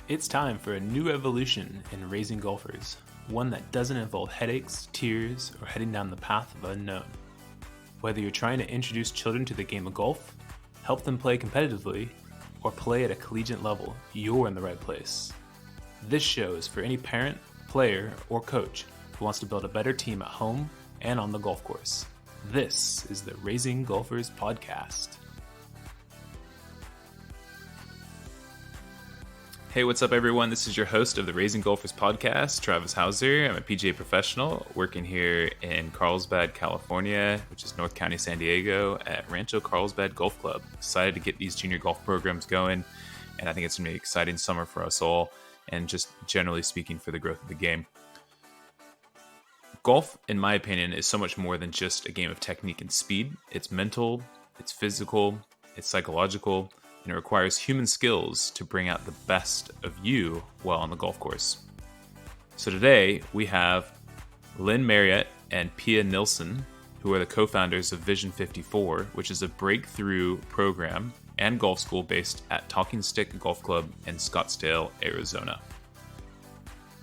It's time for a new evolution in raising golfers, one that doesn't involve headaches, tears, or heading down the path of unknown. Whether you're trying to introduce children to the game of golf, help them play competitively, or play at a collegiate level, you're in the right place. This show is for any parent, player, or coach who wants to build a better team at home and on the golf course. This is the Raising Golfers Podcast. Hey, what's up, everyone? This is your host of the Raising Golfers Podcast, Travis Hauser. I'm a PGA professional working here in Carlsbad, California, which is North County, San Diego, at Rancho Carlsbad Golf Club. Excited to get these junior golf programs going, and I think it's going to be an exciting summer for us all, and just generally speaking for the growth of the game. Golf, in my opinion, is so much more than just a game of technique and speed. It's mental, it's physical, it's psychological, and it requires human skills to bring out the best of you while on the golf course. So today we have Lynn Marriott and Pia Nilsson, who are the co-founders of Vision54, which is a breakthrough program and golf school based at Talking Stick Golf Club in Scottsdale, Arizona.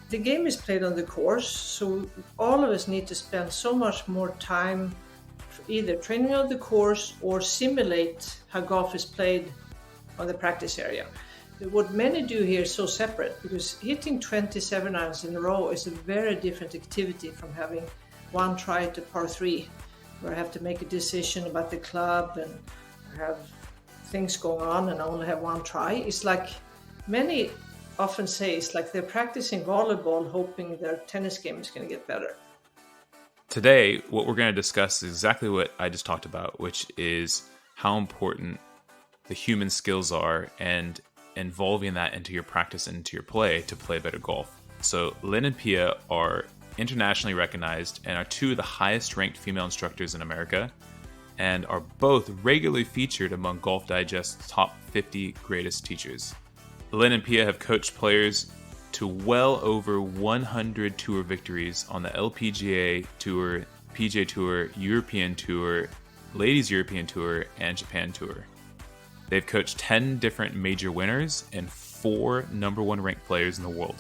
The game is played on the course, so all of us need to spend so much more time either training on the course or simulate how golf is played on the practice area. What many do here is so separate, because hitting 27 irons in a row is a very different activity from having one try to par 3, where I have to make a decision about the club and have things going on and I only have one try. It's like many often say it's like they're practicing volleyball hoping their tennis game is going to get better. Today, what we're going to discuss is exactly what I just talked about, which is how important the human skills are and involving that into your practice and into your play to play better golf. So Lynn and Pia are internationally recognized and are two of the highest ranked female instructors in America, and are both regularly featured among Golf Digest's top 50 greatest teachers. Lynn and Pia have coached players to well over 100 tour victories on the LPGA Tour, PGA Tour, European Tour, Ladies European Tour, and Japan Tour. They've coached 10 different major winners and 4 number 1 ranked players in the world.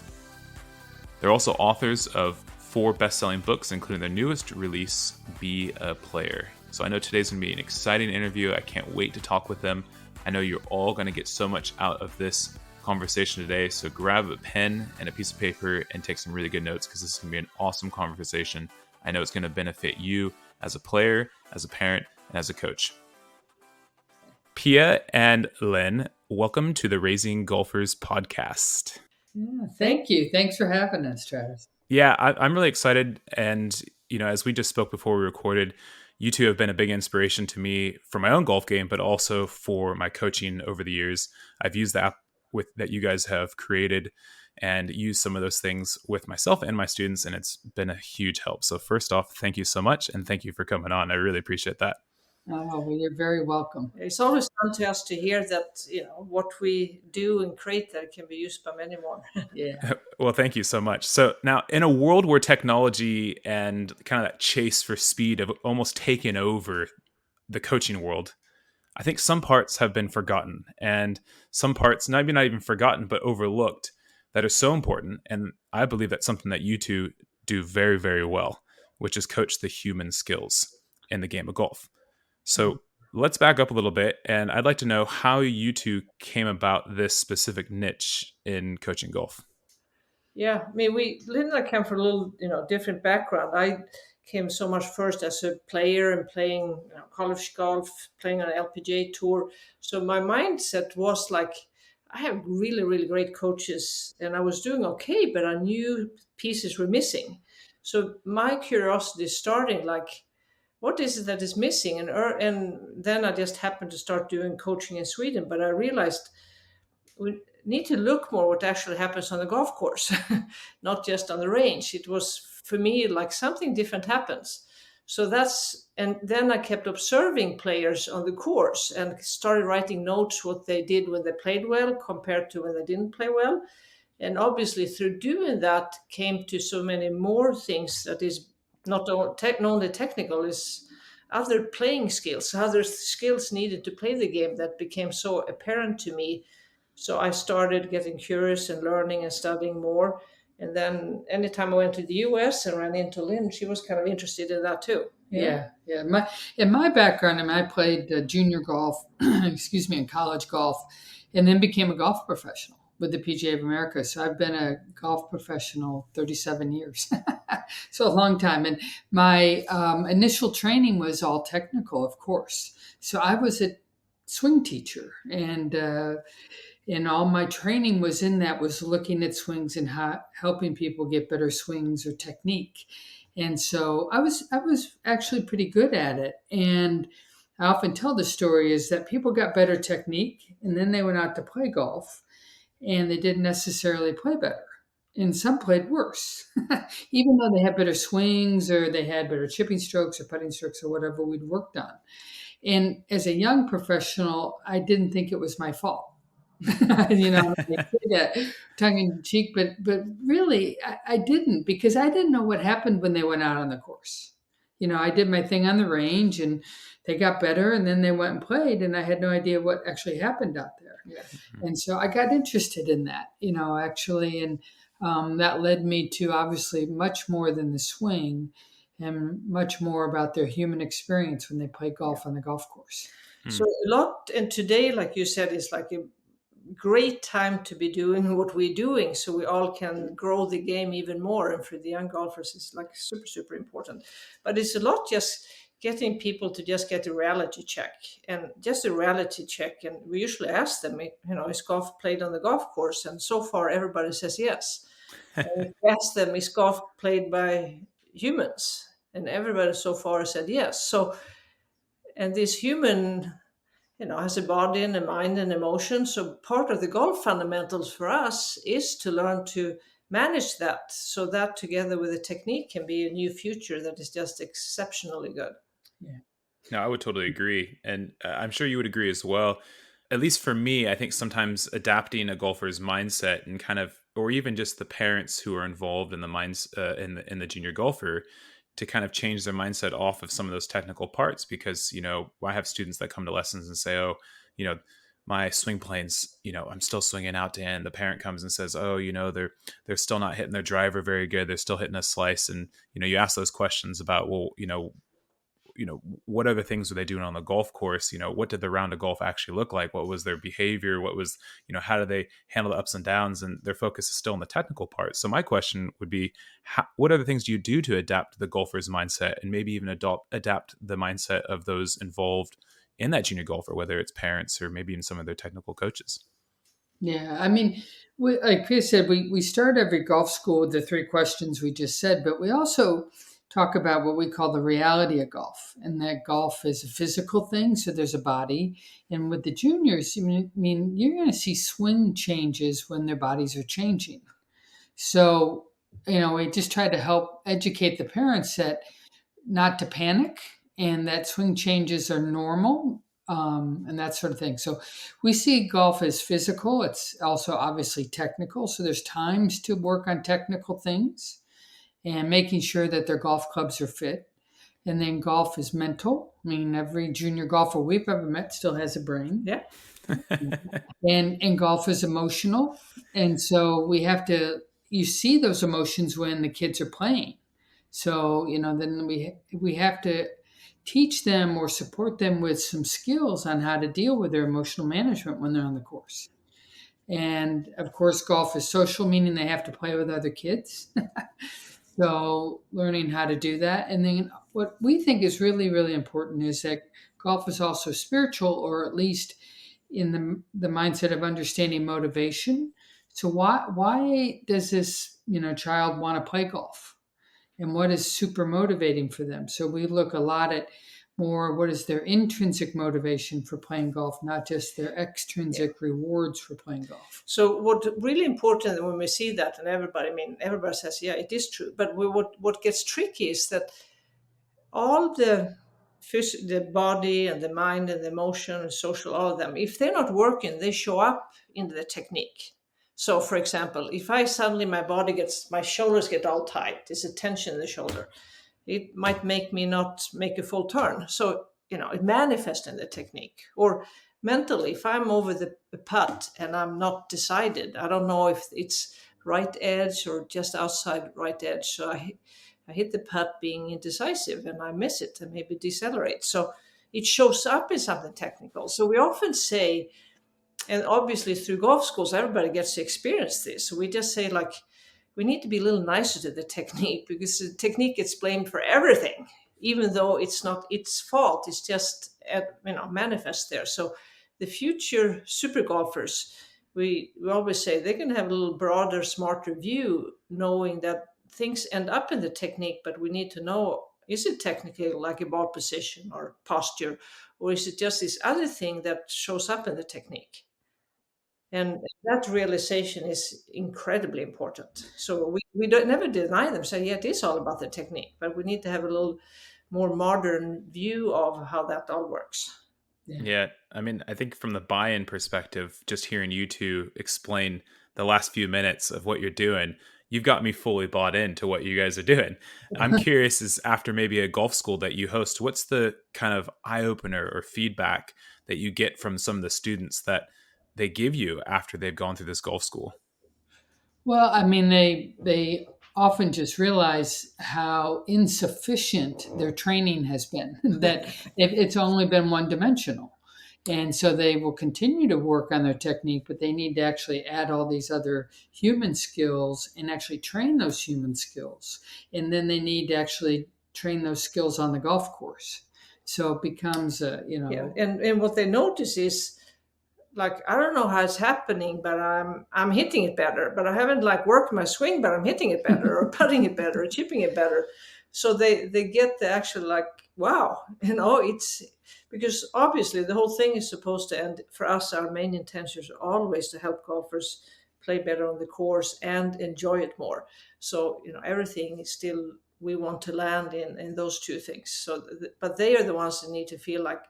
They're also authors of 4 best-selling books, including their newest release, Be a Player. So I know today's going to be an exciting interview. I can't wait to talk with them. I know you're all going to get so much out of this conversation today, so grab a pen and a piece of paper and take some really good notes, because this is going to be an awesome conversation. I know it's going to benefit you as a player, as a parent, and as a coach. Pia and Lynn, welcome to the Raising Golfers Podcast. Yeah, thank you. Thanks for having us, Travis. Yeah, I'm really excited. And, as we just spoke before we recorded, you two have been a big inspiration to me for my own golf game, but also for my coaching over the years. I've used the app that you guys have created and used some of those things with myself and my students, and it's been a huge help. So first off, thank you so much, and thank you for coming on. I really appreciate that. Oh, well, you're very welcome. It's always fun to us to hear that, what we do and create that can be used by many more. Yeah. Well, thank you so much. So now, in a world where technology and kind of that chase for speed have almost taken over the coaching world, I think some parts have been forgotten, and some parts maybe not even forgotten, but overlooked, that are so important. And I believe that's something that you two do very, very well, which is coach the human skills in the game of golf. So let's back up a little bit, and I'd like to know how you two came about this specific niche in coaching golf. Yeah, I mean, Lynn and I came from a little, different background. I came so much first as a player and playing college golf, playing on an LPGA Tour. So my mindset was like, I have really, really great coaches, and I was doing okay, but I knew pieces were missing. So my curiosity starting like, what is it that is missing? And then I just happened to start doing coaching in Sweden, but I realized we need to look more what actually happens on the golf course, not just on the range. It was, for me, like something different happens. And then I kept observing players on the course and started writing notes what they did when they played well compared to when they didn't play well. And obviously through doing that came to so many more things that is not only technical, is other playing skills, other skills needed to play the game that became so apparent to me So I started getting curious and learning and studying more. And then anytime I went to the US and ran into Lynn, she was kind of interested in that too. Yeah. My background, I played junior golf, excuse me, in college golf, and then became a golf professional with the PGA of America. So I've been a golf professional 37 years, so a long time. And my initial training was all technical, of course. So I was a swing teacher, and all my training was looking at swings and helping people get better swings or technique. And so I was actually pretty good at it. And I often tell the story is that people got better technique and then they went out to play golf and they didn't necessarily play better. And some played worse, even though they had better swings or they had better chipping strokes or putting strokes or whatever we'd worked on. And as a young professional, I didn't think it was my fault. I say that tongue in cheek, but really, I didn't, because I didn't know what happened when they went out on the course. I did my thing on the range, and they got better, and then they went and played, and I had no idea what actually happened out there. Yeah. And so I got interested in that, actually, and that led me to obviously much more than the swing, and much more about their human experience when they play golf on the golf course. So a lot, and today, like you said, is like a great time to be doing what we're doing, so we all can grow the game even more. And for the young golfers, it's like super important. But it's a lot just getting people to just get a reality check, and just a reality check. And we usually ask them, is golf played on the golf course? And so far, everybody says yes. And we ask them, is golf played by humans? And everybody so far said yes. So, and this human, has a body and a mind and emotion. So part of the golf fundamentals for us is to learn to manage that, so that together with the technique can be a new future that is just exceptionally good. Yeah. No, I would totally agree. And I'm sure you would agree as well. At least for me, I think sometimes adapting a golfer's mindset and or even just the parents who are involved in the in the junior golfer, to kind of change their mindset off of some of those technical parts. Because, I have students that come to lessons and say, oh, my swing planes, I'm still swinging out to end. The parent comes and says, oh, they're still not hitting their driver very good. They're still hitting a slice. And, you ask those questions about, well, what other things were they doing on the golf course? What did the round of golf actually look like? What was their behavior? What was, how do they handle the ups and downs? And their focus is still on the technical part. So my question would be, what other things do you do to adapt the golfer's mindset, and maybe even adapt the mindset of those involved in that junior golfer, whether it's parents or maybe even some of their technical coaches? Yeah, like Pia said, we start every golf school with the 3 questions we just said, but we also talk about what we call the reality of golf, and that golf is a physical thing. So there's a body. And with the juniors, you're going to see swing changes when their bodies are changing. So, we just try to help educate the parents that not to panic, and that swing changes are normal, and that sort of thing. So we see golf as physical. It's also obviously technical. So there's times to work on technical things and making sure that their golf clubs are fit. And then golf is mental. Every junior golfer we've ever met still has a brain. Yeah. and golf is emotional. And so you see those emotions when the kids are playing. So, then we have to teach them or support them with some skills on how to deal with their emotional management when they're on the course. And of course, golf is social, meaning they have to play with other kids. So learning how to do that. And then what we think is really, really important is that golf is also spiritual, or at least in the mindset of understanding motivation. So why does this, child want to play golf? And what is super motivating for them? So we look a lot at more what is their intrinsic motivation for playing golf, not just their extrinsic rewards for playing golf. So what really important when we see that, and everybody says, yeah, it is true. But what gets tricky is that all the body and the mind and the emotion and social, all of them, if they're not working, they show up in the technique. So, for example, if I suddenly my shoulders get all tight, there's a tension in the shoulder, it might make me not make a full turn. So, it manifests in the technique. Or mentally, if I'm over the putt and I'm not decided, I don't know if it's right edge or just outside right edge. So I hit the putt being indecisive and I miss it and maybe decelerate. So it shows up in something technical. So we often say, and obviously through golf schools, everybody gets to experience this. So we just say, like, we need to be a little nicer to the technique, because the technique gets blamed for everything, even though it's not its fault. It's just manifest there. So the future super golfers, we always say they're going to have a little broader, smarter view, knowing that things end up in the technique, but we need to know, is it technically like a ball position or posture, or is it just this other thing that shows up in the technique? And that realization is incredibly important. So we don't never deny them, say, yeah, it is all about the technique, but we need to have a little more modern view of how that all works. Yeah. I mean, I think from the buy-in perspective, just hearing you two explain the last few minutes of what you're doing, you've got me fully bought into what you guys are doing. I'm curious, is after maybe a golf school that you host, what's the kind of eye-opener or feedback that you get from some of the students that they give you after they've gone through this golf school? Well, I mean, they often just realize how insufficient their training has been, that it's only been one dimensional. And so they will continue to work on their technique, but they need to actually add all these other human skills and actually train those human skills. And then they need to actually train those skills on the golf course. So it becomes, Yeah, and what they notice is, like, I don't know how it's happening, but I'm hitting it better. But I haven't like worked my swing, but I'm hitting it better, or putting it better, or chipping it better. So they get the actual, like, wow, it's because obviously the whole thing is supposed to end. For us, our main intentions are always to help golfers play better on the course and enjoy it more. So everything is still, we want to land in those two things. So, but they are the ones that need to feel like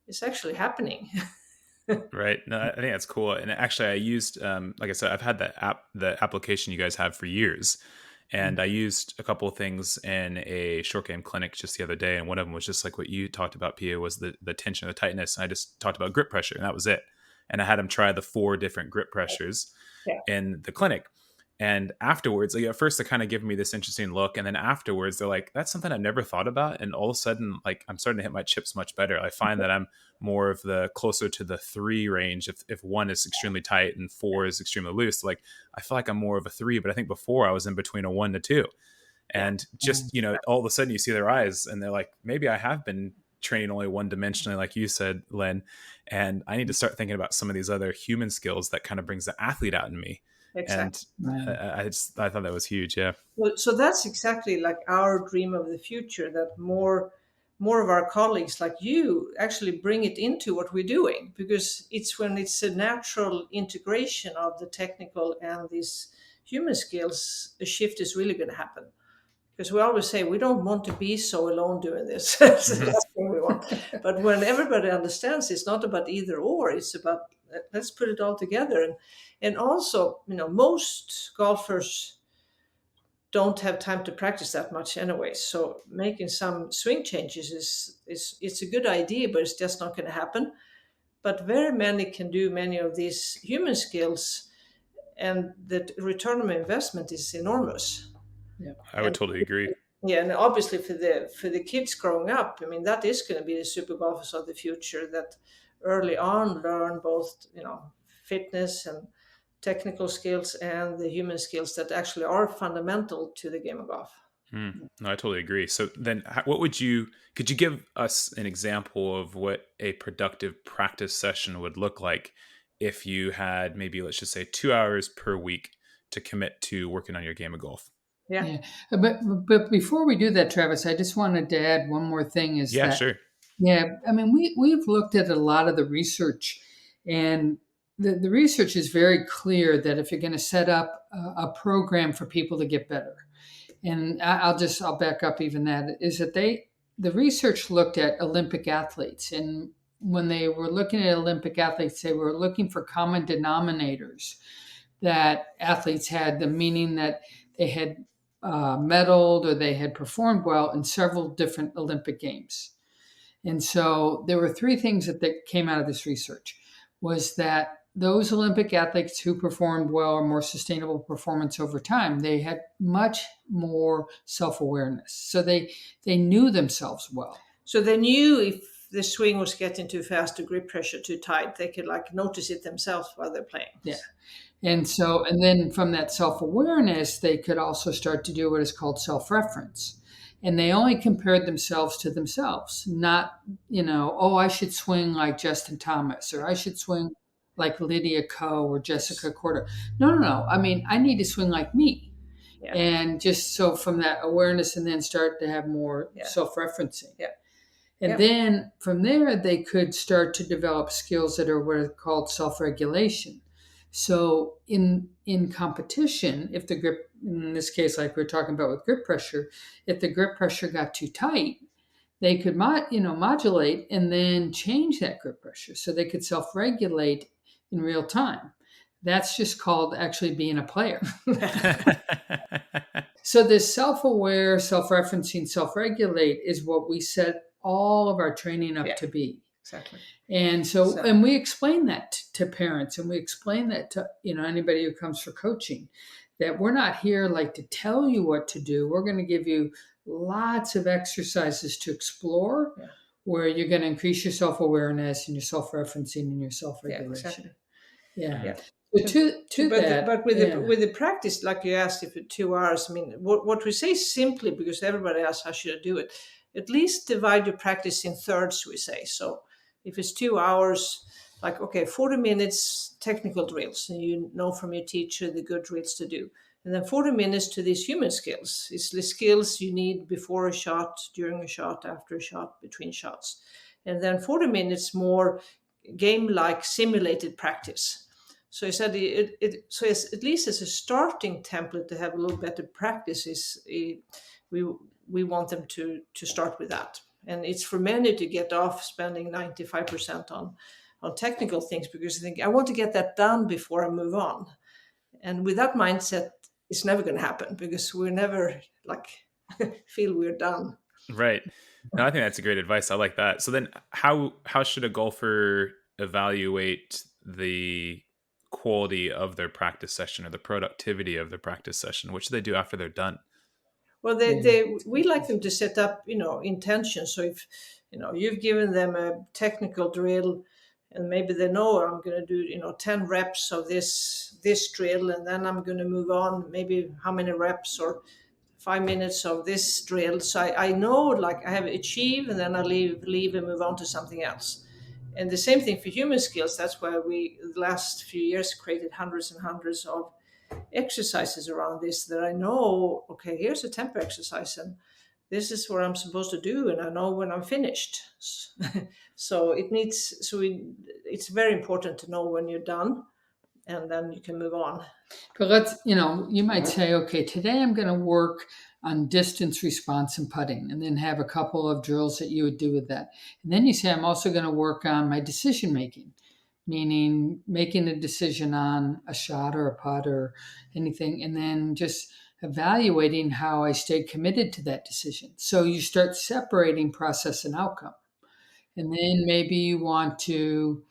it's actually happening. Right. No, I think that's cool. And actually, I used, like I said, I've had the application you guys have for years. And I used a couple of things in a short game clinic just the other day. And one of them was just like what you talked about, Pia, was the tension, the tightness. And I just talked about grip pressure, and that was it. And I had them try the 4 different grip pressures in the clinic. And afterwards, like at first, they're kind of giving me this interesting look. And then afterwards, they're like, that's something I've never thought about. And all of a sudden, like, I'm starting to hit my chips much better. I find that I'm more of the closer to the 3 range. If 1 is extremely tight and 4 is extremely loose, like I feel like I'm more of a 3, but I think before I was in between a 1 to 2. And just, all of a sudden you see their eyes and they're like, maybe I have been training only one dimensionally, like you said, Lynn, and I need to start thinking about some of these other human skills that kind of brings the athlete out in me. Exactly. And I thought that was huge. Yeah. Well, so that's exactly like our dream of the future, that more of our colleagues like you actually bring it into what we're doing, because it's when it's a natural integration of the technical and these human skills, a shift is really going to happen. Because we always say we don't want to be so alone doing this. That's the last thing we want. But when everybody understands, it's not about either or. It's about, let's put it all together. And also, most golfers don't have time to practice that much anyway. So making some swing changes is a good idea, but it's just not going to happen. But very many can do many of these human skills, and the return on investment is enormous. Yeah. I would totally agree. Yeah, and obviously for the kids growing up, I mean, that is going to be the super golfers of the future, that early on learn both, fitness and technical skills and the human skills that actually are fundamental to the game of golf. No, I totally agree. So then could you give us an example of what a productive practice session would look like if you had maybe, let's just say 2 hours per week to commit to working on your game of golf? Yeah. But before we do that, Travis, I just wanted to add one more thing. Sure. Yeah, I mean, we've looked at a lot of the research, and the research is very clear that if you're going to set up a program for people to get better, and I'll back up even that, is that the research looked at Olympic athletes, and when they were looking at Olympic athletes, they were looking for common denominators that athletes had, the meaning that they had medaled or they had performed well in several different Olympic games. And so there were three things that came out of this research was that those Olympic athletes who performed well or more sustainable performance over time, they had much more self-awareness. So they knew themselves well. So they knew if the swing was getting too fast, the grip pressure too tight, they could like notice it themselves while they're playing. Yeah. And then from that self-awareness, they could also start to do what is called self-reference. And they only compared themselves to themselves, not, I should swing like Justin Thomas, or I should swing like Lydia Ko or Jessica Korda. No. I mean, I need to swing like me. Yeah. And just so from that awareness, and then start to have more self-referencing. Yeah. And then from there, they could start to develop skills that are what are called self-regulation. So in competition, if the grip, in this case, like we're talking about with grip pressure, if the grip pressure got too tight, they could modulate and then change that grip pressure. So they could self-regulate in real time. That's just called actually being a player. So this self-aware, self-referencing, self-regulate is what we set all of our training up to be. Exactly. And so, and we explain that to parents, and we explain that to, anybody who comes for coaching, that we're not here like to tell you what to do. We're going to give you lots of exercises to explore where you're going to increase your self-awareness and your self-referencing and your self-regulation. Yeah, exactly. Yeah. So but with the practice, like you asked, if it's 2 hours, I mean, what we say simply, because everybody asks how should I do it, at least divide your practice in thirds, we say. So if it's 2 hours, like, okay, 40 minutes technical drills, and you know from your teacher the good drills to do. And then 40 minutes to these human skills. It's the skills you need before a shot, during a shot, after a shot, between shots. And then 40 minutes more game-like simulated practice. So he said so it's, at least as a starting template to have a little better practice, we want them to start with that. And it's for many to get off spending 95% on technical things, because they think, I want to get that done before I move on. And with that mindset, it's never going to happen, because we're never feel we're done. Right. No, I think that's a great advice. I like that. So then how should a golfer evaluate the quality of their practice session or the productivity of their practice session? What should they do after they're done? Well, we like them to set up, intention. So if, you've given them a technical drill, and maybe they know I'm going to do, 10 reps of this drill, and then I'm going to move on, maybe how many reps or 5 minutes of this drill. So I know, I have achieved, and then I leave and move on to something else. And the same thing for human skills. That's why we, the last few years, created hundreds and hundreds of exercises around this, that I know, okay, here's a tempo exercise, and this is what I'm supposed to do, and I know when I'm finished. So it's very important to know when you're done, and then you can move on. But you might say, okay, today I'm going to work on distance response and putting, and then have a couple of drills that you would do with that. And then you say, I'm also going to work on my decision making, meaning making a decision on a shot or a putt or anything, and then just evaluating how I stayed committed to that decision. So you start separating process and outcome. And then maybe you want to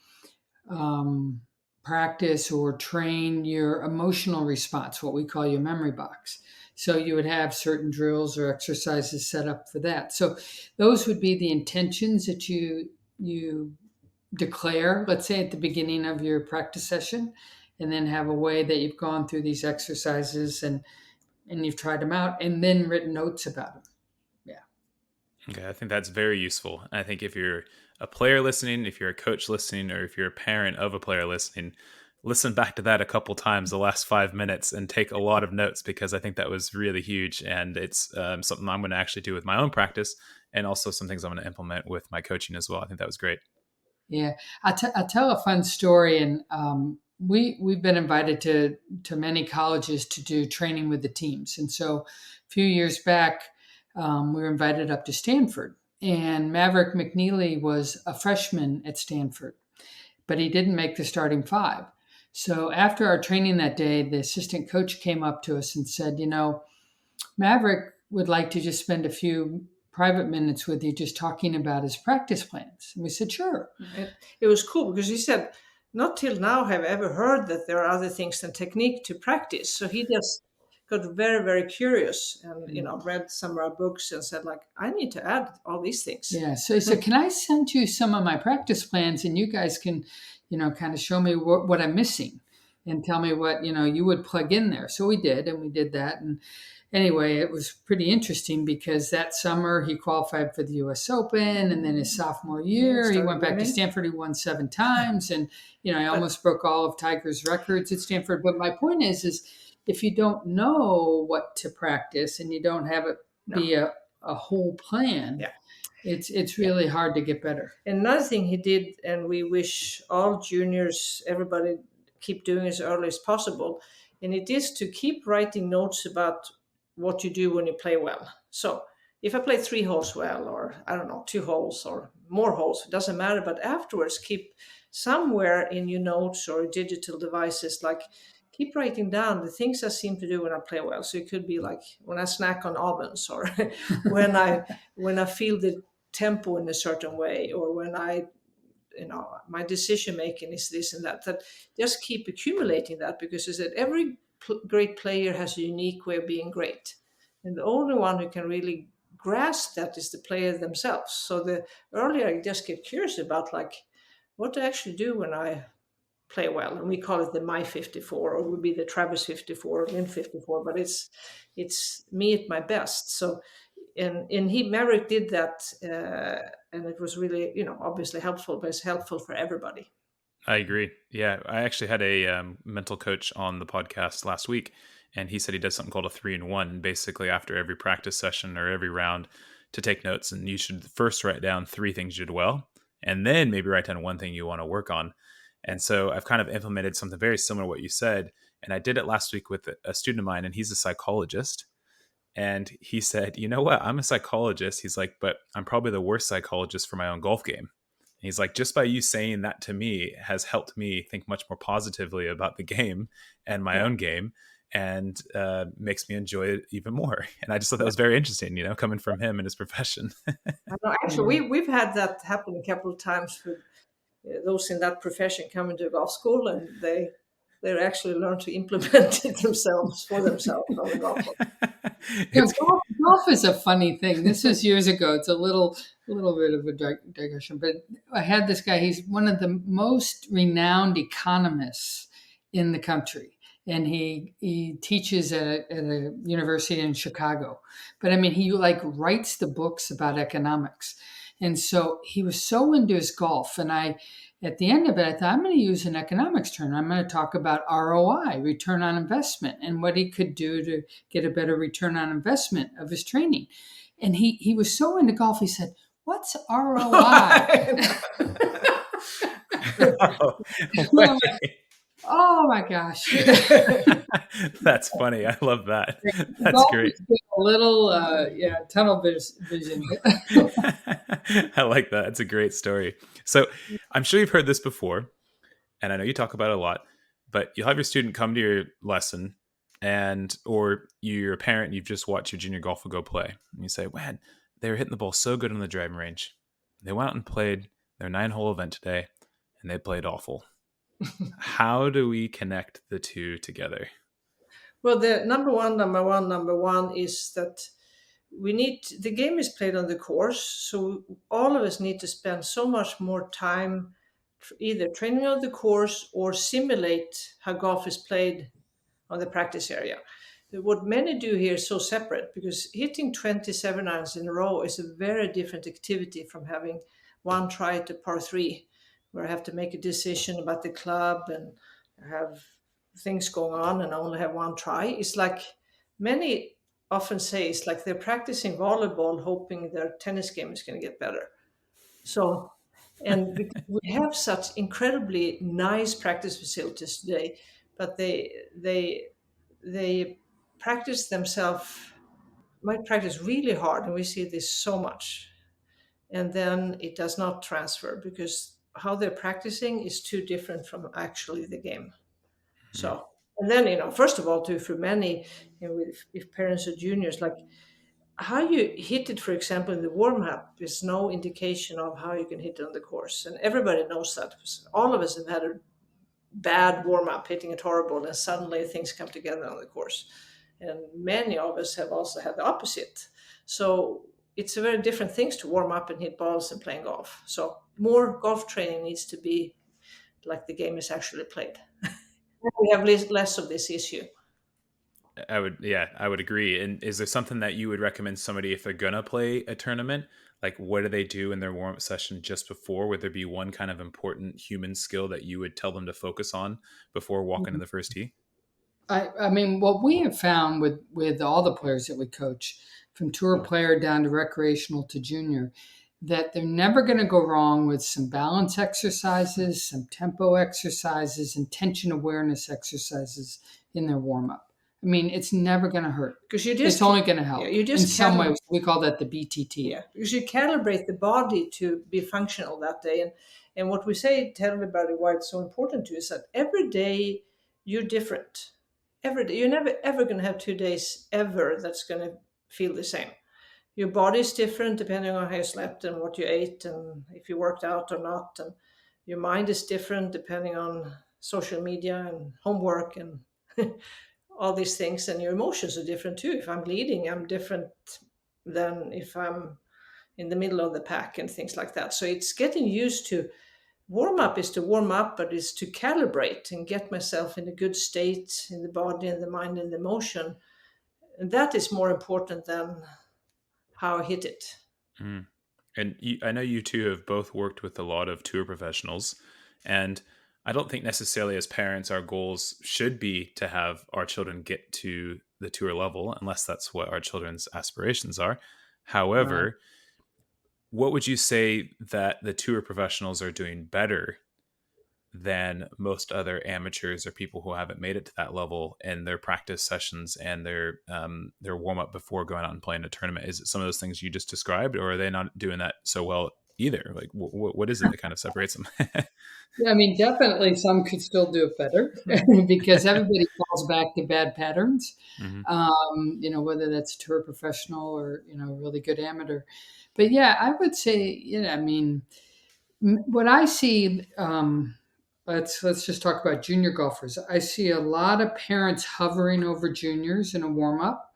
practice or train your emotional response, what we call your memory box. So you would have certain drills or exercises set up for that. So those would be the intentions that you declare, let's say at the beginning of your practice session, and then have a way that you've gone through these exercises and you've tried them out, and then written notes about them. Yeah. Okay, I think that's very useful. I think if you're a player listening, if you're a coach listening, or if you're a parent of a player listening, listen back to that a couple times the last 5 minutes and take a lot of notes, because I think that was really huge. And it's something I'm going to actually do with my own practice, and also some things I'm going to implement with my coaching as well. I think that was great. Yeah. I'll tell a fun story. And we've been invited to many colleges to do training with the teams. And so a few years back, we were invited up to Stanford. And Maverick McNeely was a freshman at Stanford, but he didn't make the starting five. So after our training that day, the assistant coach came up to us and said, Maverick would like to just spend a few private minutes with you just talking about his practice plans. And we said, sure. It was cool because he said, not till now have I ever heard that there are other things than technique to practice. So he just got very, very curious and, read some of our books and said, like, I need to add all these things. Yeah. So he said, can I send you some of my practice plans and you guys can, kind of show me what I'm missing and tell me what, you would plug in there. So we did, and we did that. And anyway, it was pretty interesting because that summer he qualified for the U.S. Open, and then his sophomore year he went back to Stanford. He won 7 times, and he almost broke all of Tiger's records at Stanford. But my point is if you don't know what to practice and you don't have it be a whole plan, it's really hard to get better. And another thing he did, and we wish all juniors, everybody, keep doing as early as possible, and it is to keep writing notes about what you do when you play well. So if I play 3 holes well, or I don't know, 2 holes or more holes, it doesn't matter. But afterwards, keep somewhere in your notes or digital devices, like keep writing down the things I seem to do when I play well. So it could be like when I snack on almonds, or when I feel the tempo in a certain way, or when I, my decision making is this and that. That just keep accumulating that, because it's that every great player has a unique way of being great, and the only one who can really grasp that is the player themselves. So the earlier I just get curious about, like, what to actually do when I play well, and we call it the My 54, or it would be the Travis 54 or Lynn 54, but it's me at my best. So and Marriott did that, and it was really, obviously helpful, but it's helpful for everybody. I agree. Yeah, I actually had a mental coach on the podcast last week, and he said he does something called a 3-in-1, basically after every practice session or every round, to take notes. And you should first write down 3 things you did well, and then maybe write down 1 thing you want to work on. And so I've kind of implemented something very similar to what you said. And I did it last week with a student of mine, and he's a psychologist. And he said, you know what? I'm a psychologist. He's like, but I'm probably the worst psychologist for my own golf game. He's like, just by you saying that to me has helped me think much more positively about the game and my own game, and makes me enjoy it even more. And I just thought that was very interesting, coming from him and his profession. I know, actually, we've had that happen a couple of times for those in that profession coming to golf school, and they actually learn to implement it themselves on the golf course. Golf is a funny thing. This was years ago. It's a little bit of a digression, but I had this guy. He's one of the most renowned economists in the country, and he teaches at a university in Chicago. But I mean, he writes the books about economics, and so he was so into his golf. And at the end of it, I thought, I'm going to use an economics term. I'm going to talk about ROI, return on investment, and what he could do to get a better return on investment of his training. And he was so into golf, he said, "What's ROI?" Oh my gosh. That's funny. I love that. That's golf great. A little, tunnel vision. I like that. It's a great story. So I'm sure you've heard this before, and I know you talk about it a lot, but you'll have your student come to your lesson, or you're a parent and you've just watched your junior golfer go play. And you say, man, they were hitting the ball so good on the driving range. They went out and played their 9-hole event today, and they played awful. How do we connect the two together? Well, the number one is that the game is played on the course. So all of us need to spend so much more time either training on the course or simulate how golf is played on the practice area. What many do here is so separate, because hitting 27 irons in a row is a very different activity from having one try at a par 3, where I have to make a decision about the club and have things going on and only have one try. It's like many often say, it's like they're practicing volleyball hoping their tennis game is going to get better. So, and we have such incredibly nice practice facilities today, but they practice themselves, might practice really hard, and we see this so much, and then it does not transfer because how they're practicing is too different from actually the game. So, and then, first of all, for many, if parents are juniors, like, how you hit it, for example, in the warm-up is no indication of how you can hit it on the course. And everybody knows that. All of us have had a bad warm-up, hitting it horrible, and suddenly things come together on the course. And many of us have also had the opposite. So it's a very different things to warm up and hit balls and playing golf. So more golf training needs to be like the game is actually played. We have less of this issue. I would agree. And is there something that you would recommend somebody if they're gonna play a tournament? Like, what do they do in their warm-up session just before? Would there be one kind of important human skill that you would tell them to focus on before walking to the first tee? I mean, what we have found with all the players that we coach, from tour player down to recreational to junior, that they're never going to go wrong with some balance exercises, some tempo exercises, and tension awareness exercises in their warm-up. I mean, it's never going to hurt. Because it's only going to help. Yeah, you just in some ways, we call that the BTT. Yeah, because you calibrate the body to be functional that day. And what we say, tell everybody why it's so important to you, is that every day you're different. Every day. You're never ever going to have 2 days ever that's going to feel the same. Your body's different depending on how you slept and what you ate and if you worked out or not. And your mind is different depending on social media and homework and all these things. And your emotions are different too. If I'm leading, I'm different than if I'm in the middle of the pack and things like that. So it's getting used to. Warm up is to warm up, but it's to calibrate and get myself in a good state in the body and the mind and the emotion. And that is more important than how I hit it. Mm. And I know you two have both worked with a lot of tour professionals, and I don't think necessarily as parents our goals should be to have our children get to the tour level, unless that's what our children's aspirations are. However, what would you say that the tour professionals are doing better than most other amateurs or people who haven't made it to that level in their practice sessions and their warm up before going out and playing a tournament? Is it some of those things you just described, or are they not doing that so well either? Like, what is it that kind of separates them? Yeah, I mean, definitely some could still do it better because everybody falls back to bad patterns. Mm-hmm. Whether that's tour professional or really good amateur. But yeah, I would say, I mean, what I see. Let's just talk about junior golfers. I see a lot of parents hovering over juniors in a warm-up,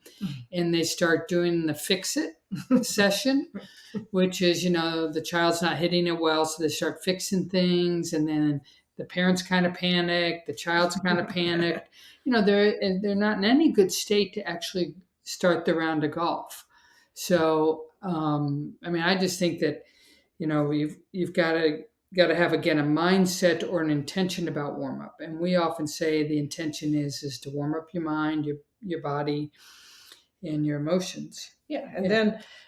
and they start doing the fix-it session, which is, the child's not hitting it well, so they start fixing things, and then the parents kind of panic, the child's kind of panicked. They're not in any good state to actually start the round of golf. So, I mean, I just think that, you've got to have, again, a mindset or an intention about warm up. And we often say the intention is to warm up your mind, your body, and your emotions. Yeah. And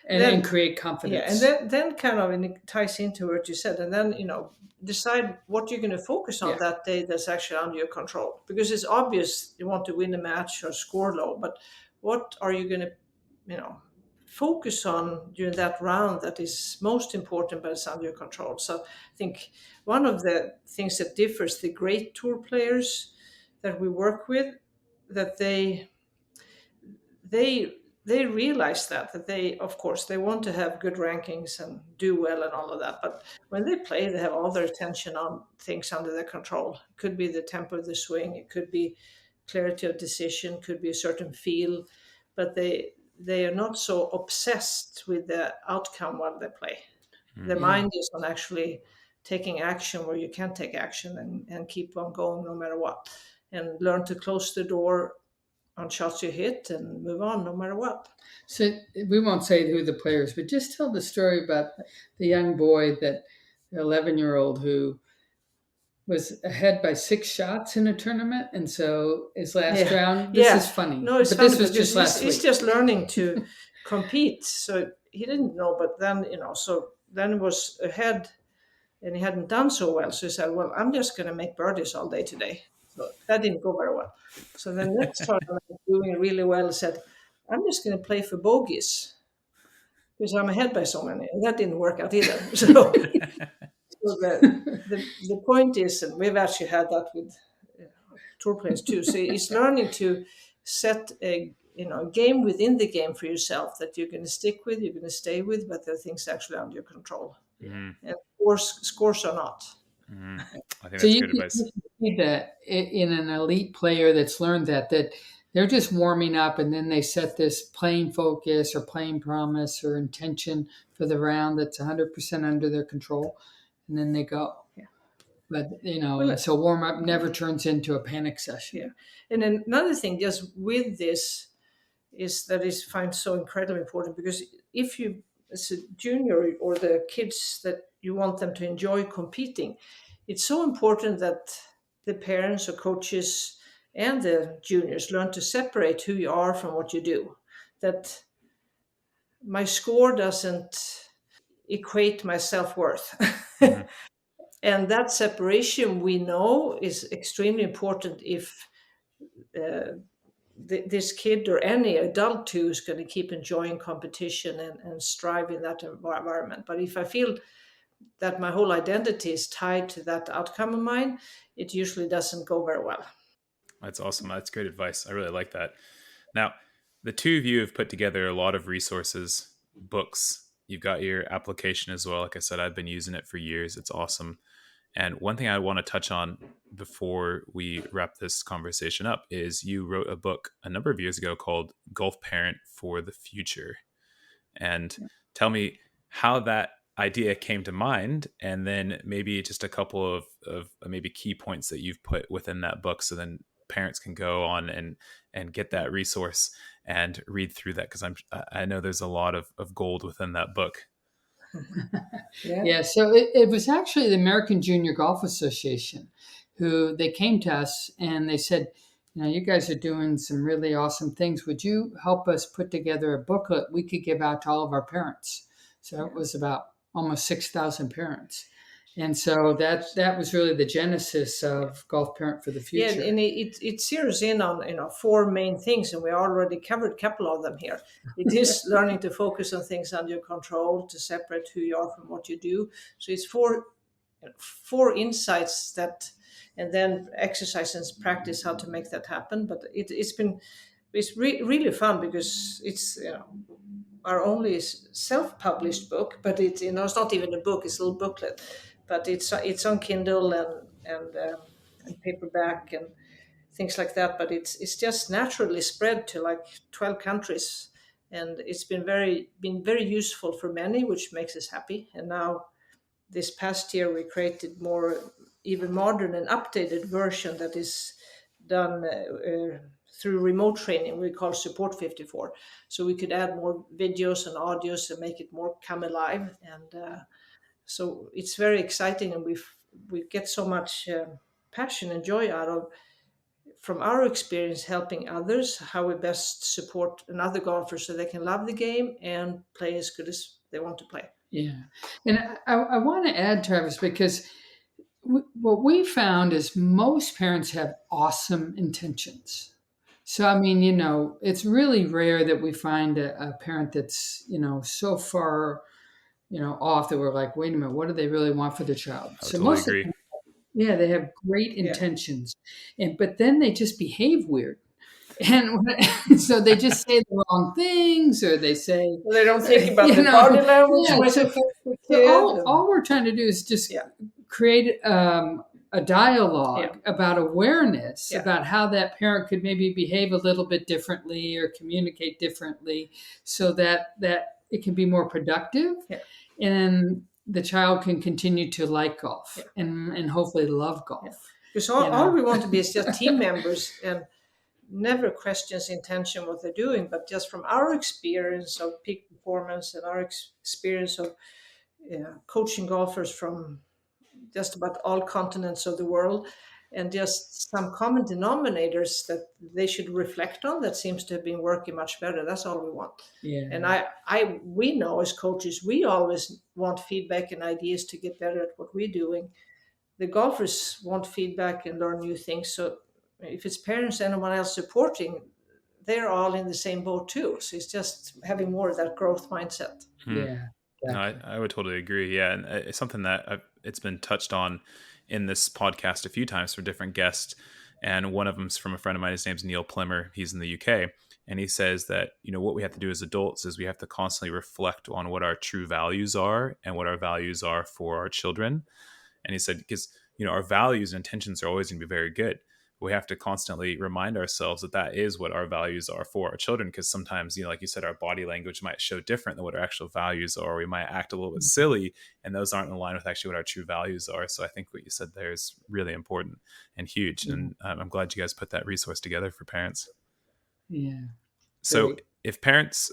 then create confidence. Yeah. And then kind of, and it ties into what you said, and then, decide what you're going to focus on that day that's actually under your control. Because it's obvious you want to win a match or score low, but what are you going to, focus on during that round that is most important, but it's under your control. So I think one of the things that differs the great tour players that we work with, that they realize that they, of course, they want to have good rankings and do well and all of that. But when they play, they have all their attention on things under their control. It could be the tempo of the swing. It could be clarity of decision, could be a certain feel, but they are not so obsessed with the outcome while they play. Mm-hmm. Their mind is on actually taking action where you can take action and keep on going no matter what, and learn to close the door on shots you hit and move on no matter what. So we won't say who the players, but just tell the story about the young boy, the 11-year-old who was ahead by 6 shots in a tournament, and so his last round. This is funny. No, it's but funny, this was just last week. He's just learning to compete, so he didn't know. But then, so then he was ahead, and he hadn't done so well. So he said, "Well, I'm just going to make birdies all day today." So that didn't go very well. So the next tournament, doing really well, said, "I'm just going to play for bogeys because I'm ahead by so many," and that didn't work out either. So the point is, and we've actually had that with tour players too. So he's learning to set a game within the game for yourself that you're going to stick with, you're going to stay with, but there are things actually under your control. Mm. And scores or not. Mm. I think So that's you good advice. see that in an elite player that's learned that they're just warming up, and then they set this playing focus or playing promise or intention for the round that's 100% under their control, and then they go. Yeah. But so warm up never turns into a panic session. Yeah. And then another thing, just with this, is that I find so incredibly important, because if you, as a junior, or the kids that you want them to enjoy competing, it's so important that the parents or coaches and the juniors learn to separate who you are from what you do. That my score doesn't equate my self-worth. Mm-hmm. And that separation, we know, is extremely important if this kid or any adult too is going to keep enjoying competition and strive in that environment. But if I feel that my whole identity is tied to that outcome of mine, it usually doesn't go very well. That's awesome. That's great advice. I really like that. Now, the two of you have put together a lot of resources, books. You've got your application as well. Like I said, I've been using it for years. It's awesome. And one thing I want to touch on before we wrap this conversation up is you wrote a book a number of years ago called Golf Parent for the Future. And tell me how that idea came to mind, and then maybe just a couple of maybe key points that you've put within that book, so then parents can go on and get that resource and read through that, because I know there's a lot of gold within that book. Yeah. So it was actually the American Junior Golf Association who they came to us and they said, you guys are doing some really awesome things. Would you help us put together a booklet we could give out to all of our parents? So it was about almost 6,000 parents. And so that was really the genesis of Golf Parent for the Future. Yeah, and it zeroes in on 4 main things, and we already covered a couple of them here. It is learning to focus on things under your control, to separate who you are from what you do. So it's four insights that, and then exercise and practice how to make that happen. But it's really fun, because it's our only self-published book, but it's not even a book; it's a little booklet. But it's on Kindle and paperback and things like that. But it's just naturally spread to like 12 countries, and it's been very useful for many, which makes us happy. And now this past year we created more even modern and updated version that is done through remote training. We call Support 54, so we could add more videos and audios and make it more come alive. And so it's very exciting, and we get so much passion and joy out of, from our experience, helping others how we best support another golfer so they can love the game and play as good as they want to play. Yeah, and I want to add, Travis, because what we found is most parents have awesome intentions. So, I mean, it's really rare that we find a parent that's, so far off that we're like, wait a minute, what do they really want for their child? So most agree. They have great intentions, but then they just behave weird. And so they just say the wrong things, or they say... Well, they don't think about the body language. All we're trying to do is just create a dialogue about awareness, about how that parent could maybe behave a little bit differently or communicate differently, so that it can be more productive. Yeah. And the child can continue to like golf and hopefully love golf. Yeah. Because all we want to be is just team members, and never questions intention what they're doing, but just from our experience of peak performance and our experience of coaching golfers from just about all continents of the world, and just some common denominators that they should reflect on that seems to have been working much better. That's all we want. Yeah. And we know as coaches, we always want feedback and ideas to get better at what we're doing. The golfers want feedback and learn new things. So if it's parents and anyone else supporting, they're all in the same boat too. So it's just having more of that growth mindset. Yeah. No, I would totally agree. Yeah. And it's something that it's been touched on in this podcast a few times for different guests. And one of them's from a friend of mine. His name's Neil Plimmer. He's in the UK. And he says that, what we have to do as adults is we have to constantly reflect on what our true values are and what our values are for our children. And he said, because, our values and intentions are always going to be very good. We have to constantly remind ourselves that is what our values are for our children. Because sometimes, like you said, our body language might show different than what our actual values are. We might act a little bit silly, and those aren't in line with actually what our true values are. So I think what you said there is really important and huge. And I'm glad you guys put that resource together for parents. Yeah. So Great. if parents,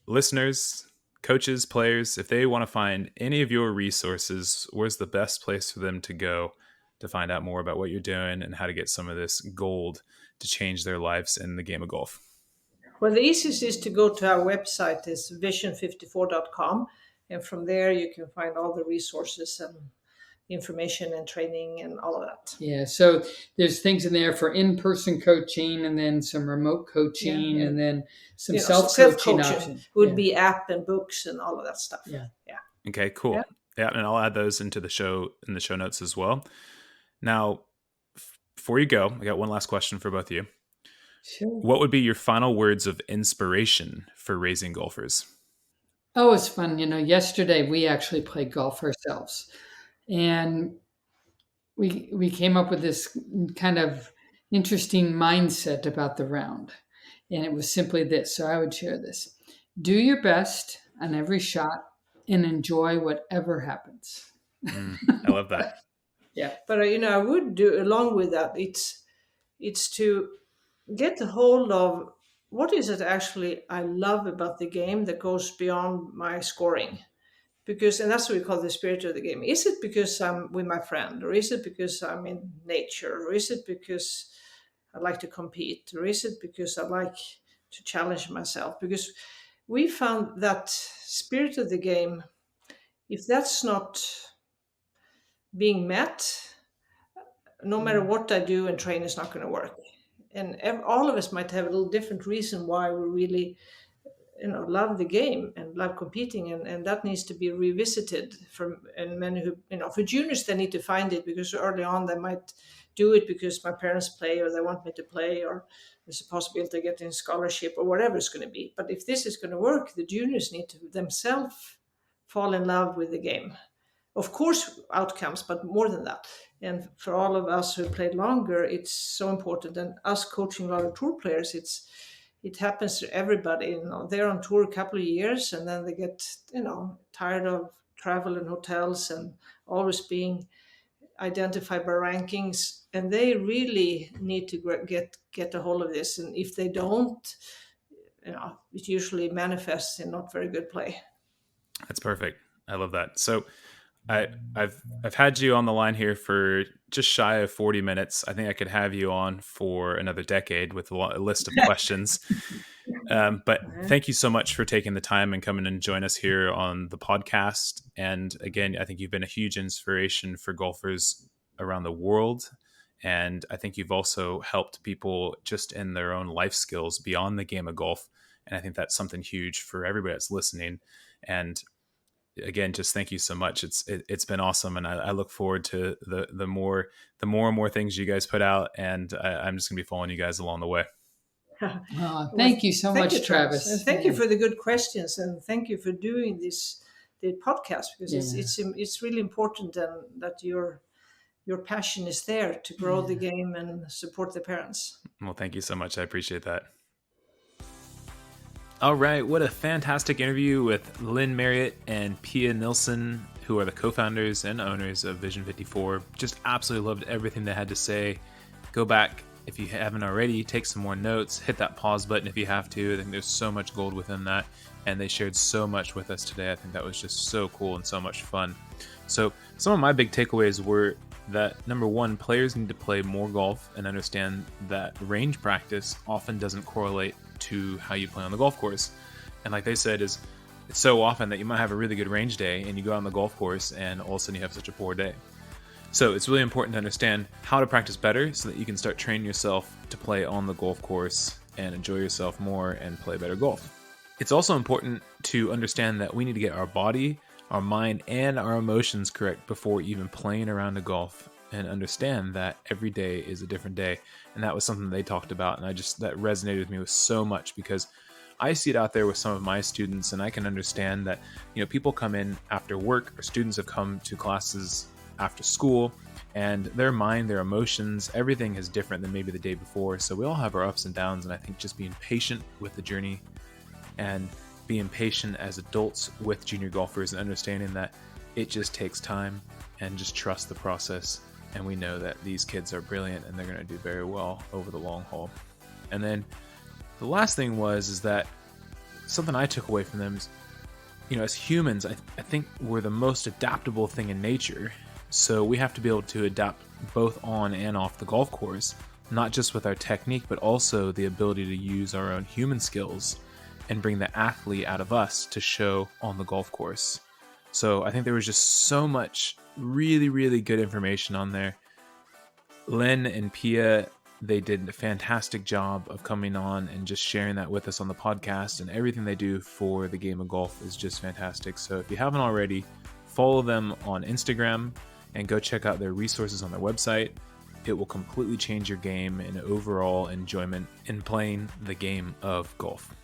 listeners, coaches, players, if they want to find any of your resources, where's the best place for them to go to find out more about what you're doing and how to get some of this gold to change their lives in the game of golf? Well, the easiest is to go to our website, is vision54.com. And from there, you can find all the resources and information and training and all of that. Yeah. So there's things in there for in-person coaching, and then some remote coaching, and then some self-coaching options. Would be app and books and all of that stuff. Yeah. Okay, cool. Yeah. And I'll add those into the show notes as well. Now, before you go, I got one last question for both of you. Sure. What would be your final words of inspiration for raising golfers? Oh, it's fun. Yesterday we actually played golf ourselves, and we came up with this kind of interesting mindset about the round. And it was simply this. So I would share this. Do your best on every shot and enjoy whatever happens. I love that. Yeah. But, I would do along with that. It's to get a hold of what is it actually I love about the game that goes beyond my scoring. And that's what we call the spirit of the game. Is it because I'm with my friend, or is it because I'm in nature, or is it because I like to compete, or is it because I like to challenge myself? Because we found that spirit of the game, if that's not being met, no matter what I do and train, is not going to work. And all of us might have a little different reason why we really love the game and love competing, and that needs to be revisited and many who, for juniors, they need to find it, because early on they might do it because my parents play, or they want me to play, or there's a possibility of getting a scholarship, or whatever it's going to be. But if this is going to work, the juniors need to themselves fall in love with the game. Of course, outcomes, but more than that. And for all of us who played longer, it's so important. And us coaching a lot of tour players, it happens to everybody. They're on tour a couple of years, and then they get, tired of travel and hotels and always being identified by rankings. And they really need to get a hold of this. And if they don't, it usually manifests in not very good play. That's perfect. I love that. So I've had you on the line here for just shy of 40 minutes. I think I could have you on for another decade with a list of questions. But thank you so much for taking the time and coming and join us here on the podcast. And again, I think you've been a huge inspiration for golfers around the world. And I think you've also helped people just in their own life skills beyond the game of golf. And I think that's something huge for everybody that's listening. And again, just thank you so much. It's been awesome, and I look forward to the more and more things you guys put out, and I'm just gonna be following you guys along the way. Thank you so much, Travis. And thank you for the good questions, and thank you for doing the podcast, because it's really important, and that your passion is there to grow the game and support the parents. Well, thank you so much. I appreciate that. All right, what a fantastic interview with Lynn Marriott and Pia Nilsson, who are the co-founders and owners of Vision54. Just absolutely loved everything they had to say. Go back, if you haven't already, take some more notes, hit that pause button if you have to. I think there's so much gold within that, and they shared so much with us today. I think that was just so cool and so much fun. So some of my big takeaways were that, number one, players need to play more golf and understand that range practice often doesn't correlate to how you play on the golf course. And like they said, it's so often that you might have a really good range day and you go out on the golf course and all of a sudden you have such a poor day. So it's really important to understand how to practice better so that you can start training yourself to play on the golf course and enjoy yourself more and play better golf. It's also important to understand that we need to get our body, our mind, and our emotions correct before even playing around a golf. and understand that every day is a different day. And that was something they talked about. And that resonated with me with so much, because I see it out there with some of my students, and I can understand that, people come in after work, or students have come to classes after school, and their mind, their emotions, everything is different than maybe the day before. So we all have our ups and downs. And I think just being patient with the journey and being patient as adults with junior golfers, and understanding that it just takes time, and just trust the process. And we know that these kids are brilliant, and they're going to do very well over the long haul. And then the last thing is that something I took away from them is, as humans, I think we're the most adaptable thing in nature. So we have to be able to adapt both on and off the golf course, not just with our technique, but also the ability to use our own human skills and bring the athlete out of us to show on the golf course. So I think there was just so much really, really good information on there. Lynn and Pia, they did a fantastic job of coming on and just sharing that with us on the podcast, and everything they do for the game of golf is just fantastic. So if you haven't already, follow them on Instagram and go check out their resources on their website. It will completely change your game and overall enjoyment in playing the game of golf.